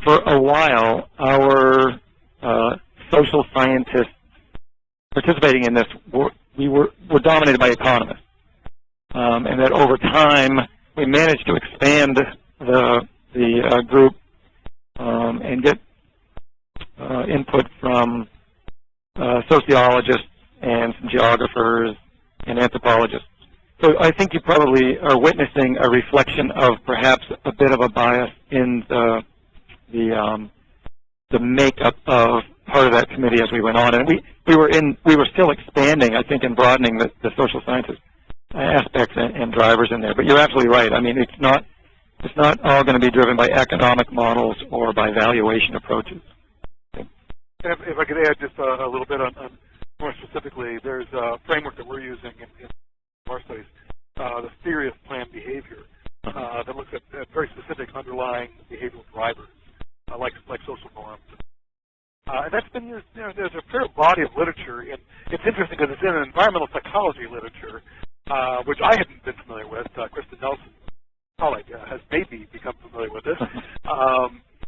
for a while, our social scientists participating in this were dominated by economists, and that over time we managed to expand the group and get input from sociologists and some geographers and anthropologists. So I think you probably are witnessing a reflection of perhaps a bit of a bias in the makeup of part of that committee as we went on, and we were still expanding, I think, and broadening the social sciences aspects and drivers in there. But you're absolutely right. I mean, it's not all going to be driven by economic models or by valuation approaches. If I could add just a little bit on more specifically, there's a framework that we're using in our studies, the theory of planned behavior, that looks at very specific underlying behavioral drivers, like social norms. And that's been used, there's a fair body of literature, and it's interesting because it's in environmental psychology literature, which I hadn't been familiar with. Kristen Nelson, colleague, has maybe become familiar with this.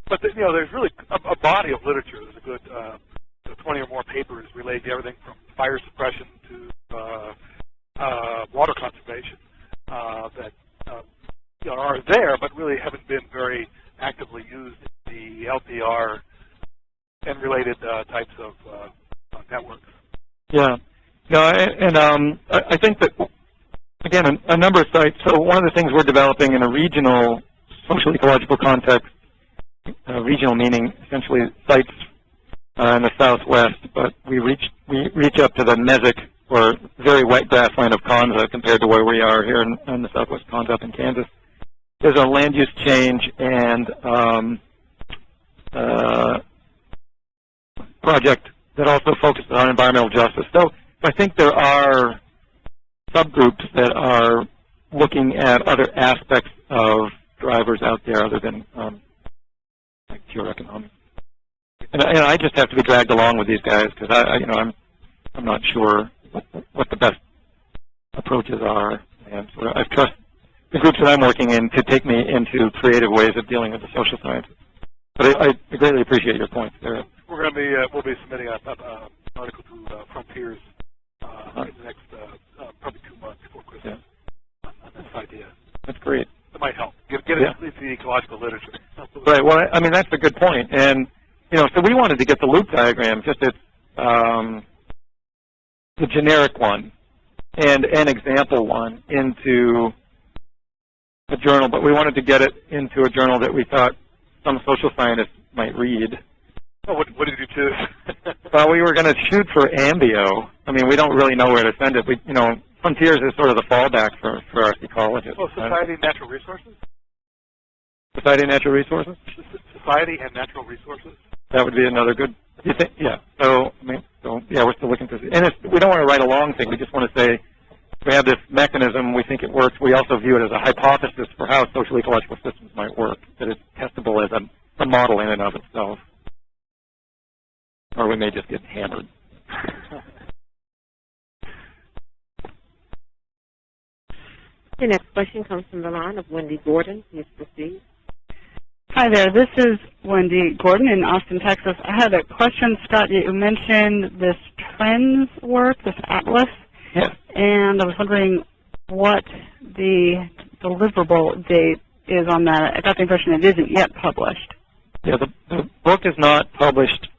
But there's really a body of literature. There's a good 20 or more papers related to everything from fire suppression to water conservation that are there, but really haven't been very actively used in the LTER and related types of networks. Yeah. No, and I think that, again, a number of sites. So one of the things we're developing in a regional social ecological context, regional meaning essentially sites in the southwest, but we reach up to the Mesic, or very wet grassland of Kanza compared to where we are here in the southwest Kanza up in Kansas. There's a land use change and project that also focuses on environmental justice. So I think there are subgroups that are looking at other aspects of drivers out there other than like pure economics. And I just have to be dragged along with these guys because I'm not sure what the best approaches are, and so I trust the groups that I'm working in to take me into creative ways of dealing with the social sciences. But I greatly appreciate your points there. We're going to be we'll be submitting an article to Frontiers in the next probably 2 months before Christmas on this idea. That's great. That might help. Get it into the ecological literature. Right. Well, I mean that's a good point, and so we wanted to get the loop diagram, just at the generic one and an example one into a journal, but we wanted to get it into a journal that we thought some social scientists might read. Oh, what did you choose? Well, we were going to shoot for Ambio. I mean, we don't really know where to send it. Frontiers is sort of the fallback for our ecologists. Well, Society and Natural Resources? Society and Natural Resources? Society and Natural Resources? That would be another good. You think? Yeah. So we're still looking to see. And we don't want to write a long thing. We just want to say we have this mechanism. We think it works. We also view it as a hypothesis for how social ecological systems might work. That it's testable as a model in and of itself. Or we may just get hammered. The next question comes from the line of Wendy Gordon. Please proceed. Hi there. This is Wendy Gordon in Austin, Texas. I had a question, Scott. You mentioned this trends work, this atlas, and I was wondering what the deliverable date is on that. I got the impression it isn't yet published. Yeah, the book is not published.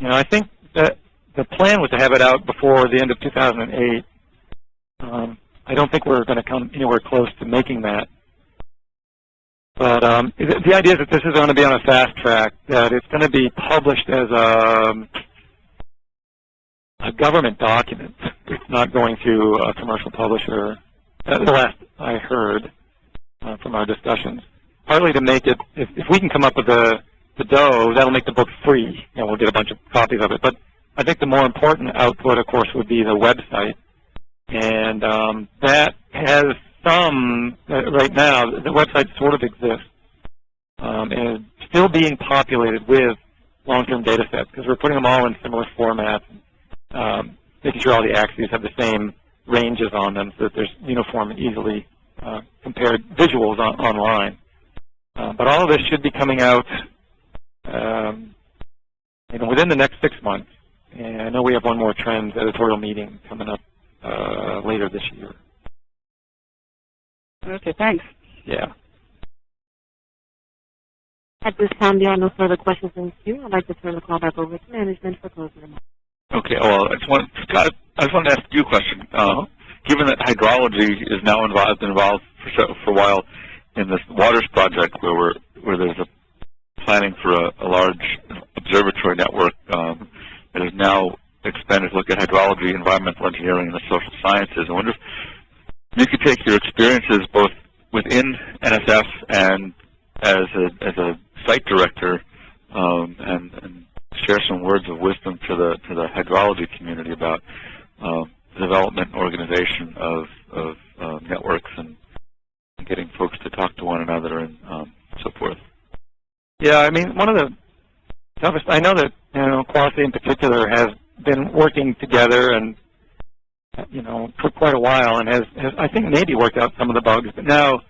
I think that the plan was to have it out before the end of 2008. I don't think we're going to come anywhere close to making that. But the idea is that this is going to be on a fast track, that it's going to be published as a government document. It's not going through a commercial publisher. That's the last I heard from our discussions. Partly to make it, if we can come up with the dough, that'll make the book free, and we'll get a bunch of copies of it. But I think the more important output, of course, would be the website. And that has some, right now, the website sort of exists, and it's still being populated with long-term data sets because we're putting them all in similar formats, making sure all the axes have the same ranges on them so that there's uniform and easily compared visuals online. But all of this should be coming out within the next 6 months, And I know we have one more trends editorial meeting coming up later this year. Okay, thanks. Yeah. At this time, there are no further questions in the queue. I'd like to turn the call back over to management for closing remarks. Okay, well, Scott, I just wanted to ask you a question. Given that hydrology is now involved for a while in this waters project where there's a planning for a large observatory network that is now expanded to look at hydrology, environmental engineering, and the social sciences, I wonder if you could take your experiences both within NSF and as a site director and share some words of wisdom to the hydrology community about development and organization of networks and getting folks to talk to one another and so forth. Yeah, I mean, one of the toughest, I know that, CUAHSI in particular has been working together and, for quite a while and has I think maybe worked out some of the bugs, but now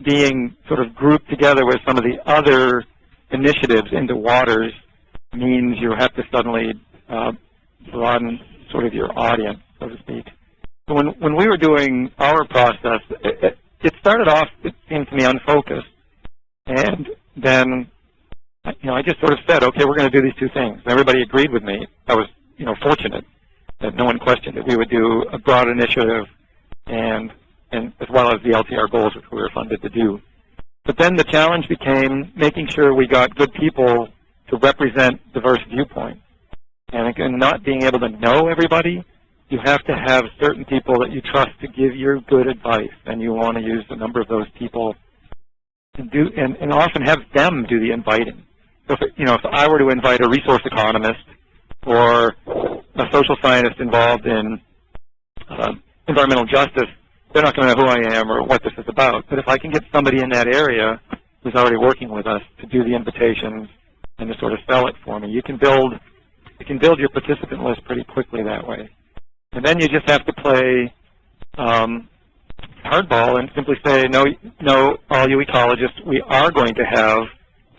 being sort of grouped together with some of the other initiatives into waters means you have to suddenly broaden sort of your audience, so to speak. So when we were doing our process, it started off, it seemed to me, unfocused. And then, I just sort of said, okay, we're going to do these two things. And everybody agreed with me. I was, fortunate that no one questioned it. We would do a broad initiative and as well as the LTER goals, which we were funded to do. But then the challenge became making sure we got good people to represent diverse viewpoints. And again, not being able to know everybody, you have to have certain people that you trust to give you good advice, and you want to use a number of those people and often have them do the inviting. So if I were to invite a resource economist or a social scientist involved in environmental justice, they're not going to know who I am or what this is about. But if I can get somebody in that area who's already working with us to do the invitations and to sort of sell it for me, you can build your participant list pretty quickly that way. And then you just have to play hardball and simply say, no, all you ecologists, we are going to have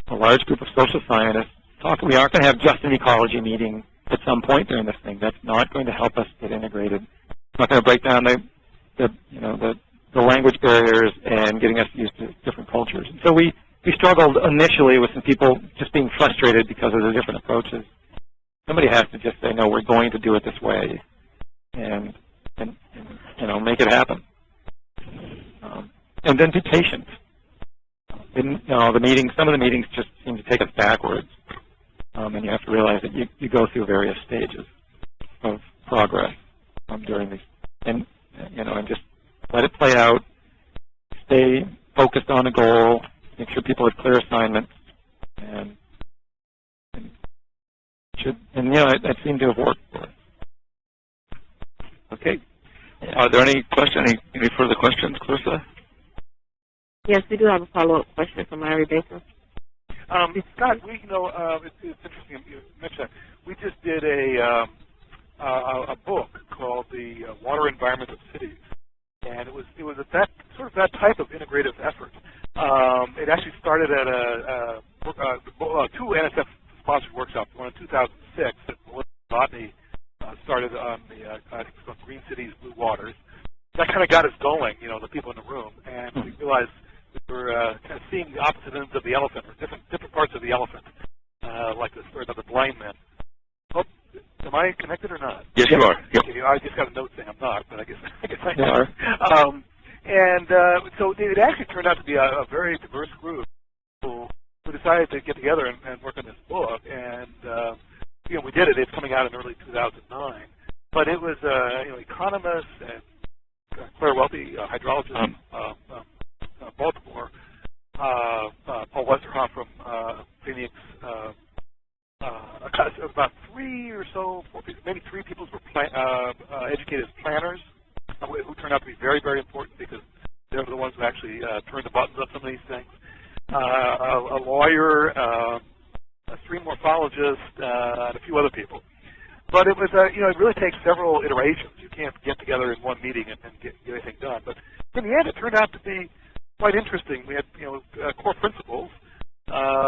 a large group of social scientists talk. We aren't going to have just an ecology meeting at some point during this thing. That's not going to help us get integrated. It's not going to break down the language barriers and getting us used to different cultures. And so we struggled initially with some people just being frustrated because of the different approaches. Somebody has to just say, no, we're going to do it this way, and make it happen. And then be patient. Some of the meetings just seem to take us backwards, and you have to realize that you go through various stages of progress during these, and just let it play out. Stay focused on a goal. Make sure people have clear assignments, and that seemed to have worked for us. Okay. Are there any further questions, Clarissa? Yes, we do have a follow-up question from Larry Baker. Scott, it's interesting you mentioned that. We just did a book called The Water Environment of Cities, and it was that type of integrative effort. It actually started at two NSF-sponsored workshops, one in 2006 that Millennium started on I think it's called Green Cities, Blue Waters. That kind of got us going, the people in the room, and we realized we were kind of seeing the opposite ends of the elephant, or different parts of the elephant, like the story about the blind men. Oh, am I connected or not? Yes, you are. Yep. Okay, I just got a note saying I'm not, but I guess I am. So it actually turned out to be a very diverse group who decided to get together and work on this book, and we did it. It's coming out in early 2009, but it was economists and Claire Welty, hydrologist, Baltimore, Paul Westerhoff from Phoenix. About maybe three people were educated as planners, who turned out to be very, very important because they were the ones who actually turned the buttons on some of these things. A lawyer, a stream morphologist, and a few other people. But it was, it really takes several iterations. You can't get together in one meeting and get anything done. But in the end, it turned out to be quite interesting. We had, core principles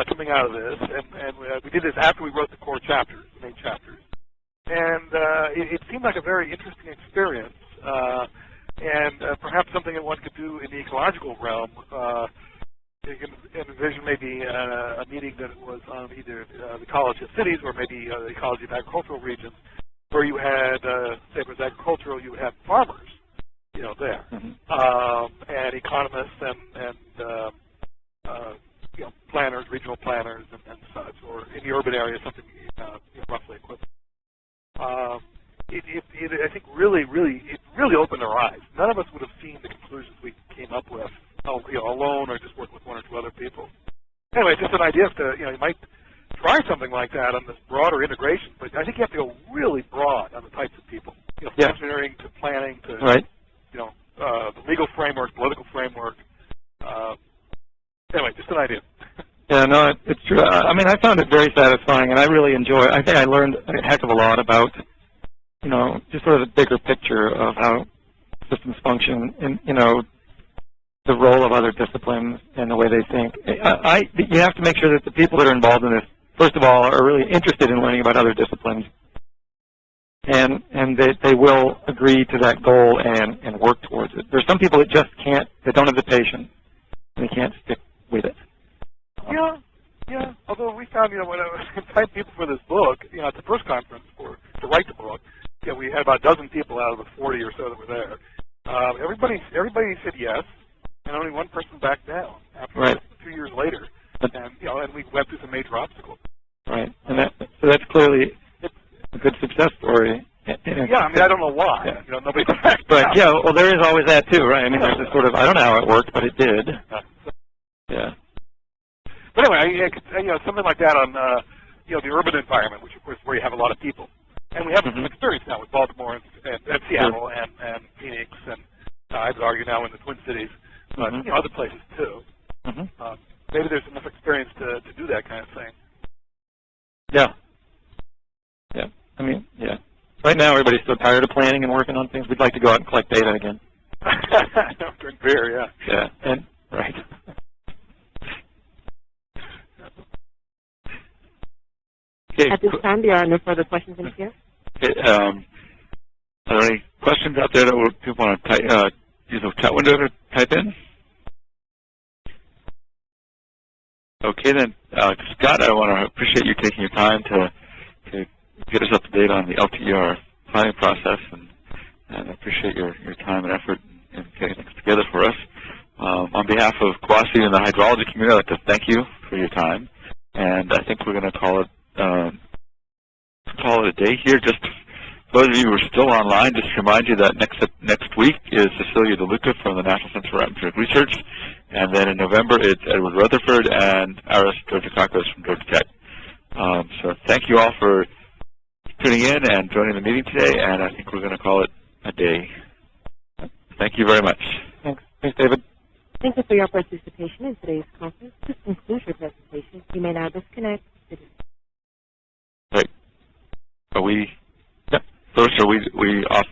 coming out of this, and we did this after we wrote the core chapters, the main chapters. And it seemed like a very interesting experience, and perhaps something that one could do in the ecological realm. You can envision maybe a meeting that was on either the ecology of cities or maybe the ecology of agricultural regions, where you had, say it was agricultural, you would have farmers, there, and economists and planners, regional planners, and such, or in the urban area, something roughly equivalent. I think really opened our eyes. None of us would have seen the conclusions we came up with, alone or just working with one or two other people. Anyway, just an idea to, you might try something like that on this broader integration, but I think you have to go really broad on the types of people, from engineering to planning to, the legal framework, political framework. Anyway, just an idea. Yeah, no, it's true. I mean, I found it very satisfying, and I really enjoy it. I think I learned a heck of a lot about, just sort of the bigger picture of how systems function and, the role of other disciplines and the way they think. You have to make sure that the people that are involved in this, first of all, are really interested in learning about other disciplines, and they will agree to that goal and work towards it. There's some people that just can't, that don't have the patience, and they can't stick with it. Yeah. Although we found, when I invited people for this book, at the first conference to write the book, we had about a dozen people out of the 40 or so that were there. Everybody said yes, and only one person backed down after 2 years later. And we went through some major obstacles. Right, and so that's clearly a good success story. Yeah, I mean, I don't know why. Yeah. Nobody backed down. Yeah, well, there is always that too, right? I mean, there's this sort of, I don't know how it worked, but it did. Yeah. But anyway, something like that on, the urban environment, which of course is where you have a lot of people. And we have some experience now with Baltimore and Seattle and Phoenix, and I would argue now in the Twin Cities, but other places too. Maybe there's enough experience to do that kind of thing. Yeah. I mean, right now everybody's so tired of planning and working on things. We'd like to go out and collect data again. Drink beer, Yeah, and right. Okay. At this time, there are no further questions in here. Okay, are there any questions out there that people want to use the chat window to type in? Okay, then, Scott, I want to appreciate you taking your time to get us up to date on the LTER planning process, and I appreciate your time and effort in getting things together for us. On behalf of CUAHSI and the hydrology community, I'd like to thank you for your time, and I think we're going to call it a day here. Just for those of you who are still online, just to remind you that next week is Cecilia DeLuca from the National Center for Atmospheric Research, and then in November it's Edward Rutherford and Aris Diogeochemical from Georgia Tech. So thank you all for tuning in and joining the meeting today, and I think we're going to call it a day. Thank you very much. Thanks, David. Thank you for your participation in today's conference. This concludes your presentation. You may now disconnect. Right. Are we? Yep. First, are we off?